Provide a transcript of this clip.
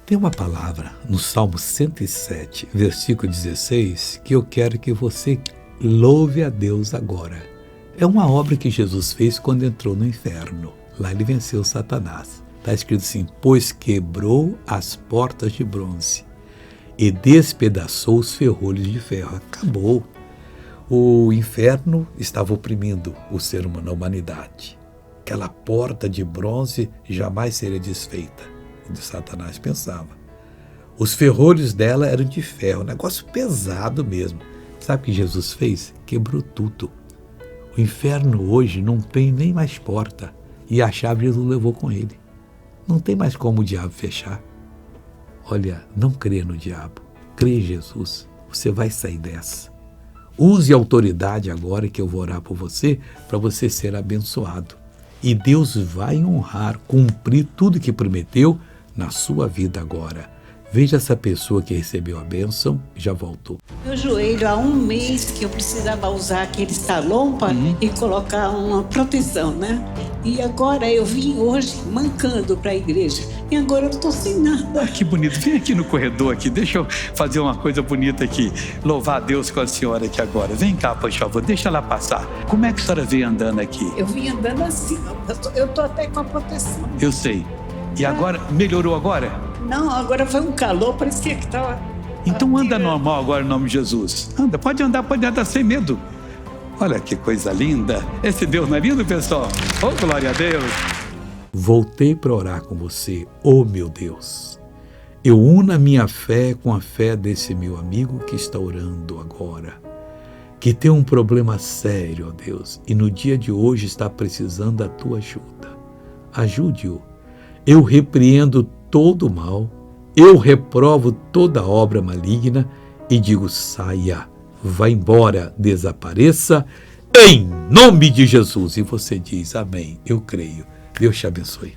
Tem uma palavra no Salmo 107, versículo 16, que eu quero que você louve a Deus agora. É uma obra que Jesus fez quando entrou no inferno. Lá ele venceu Satanás. Está escrito assim: pois quebrou as portas de bronze e despedaçou os ferrolhos de ferro. Acabou. O inferno estava oprimindo o ser humano, a humanidade. Aquela porta de bronze jamais seria desfeita. De Satanás pensava. Os ferrolhos dela eram de ferro, um negócio pesado mesmo. Sabe o que Jesus fez? Quebrou tudo. O inferno hoje não tem nem mais porta e a chave Jesus levou com ele. Não tem mais como o diabo fechar. Olha, não crê no diabo, crê em Jesus, você vai sair dessa. Use a autoridade agora que eu vou orar por você, para você ser abençoado. E Deus vai honrar, cumprir tudo que prometeu na sua vida agora. Veja essa pessoa que recebeu a bênção e já voltou. Meu joelho, há um mês que eu precisava usar aquele salompa e colocar uma proteção, né? E agora eu vim hoje mancando para a igreja. E agora eu estou sem nada. Ah, que bonito. Vem aqui no corredor aqui. Deixa eu fazer uma coisa bonita aqui. Louvar a Deus com a senhora aqui agora. Vem cá, por favor. Deixa ela passar. Como é que a senhora veio andando aqui? Eu vim andando assim. Eu estou até com a proteção. Eu sei. E agora, melhorou agora? Não, agora foi um calor, parecia que estava... Então anda normal agora em nome de Jesus. Anda, pode andar sem medo. Olha que coisa linda. Esse Deus não é lindo, pessoal? Oh, glória a Deus. Voltei para orar com você. Oh, meu Deus. Eu uno a minha fé com a fé desse meu amigo que está orando agora, que tem um problema sério, ó Deus, e no dia de hoje está precisando da tua ajuda. Ajude-o. Eu repreendo todo o mal, eu reprovo toda obra maligna e digo: saia, vá embora, desapareça, em nome de Jesus. E você diz: amém, eu creio. Deus te abençoe.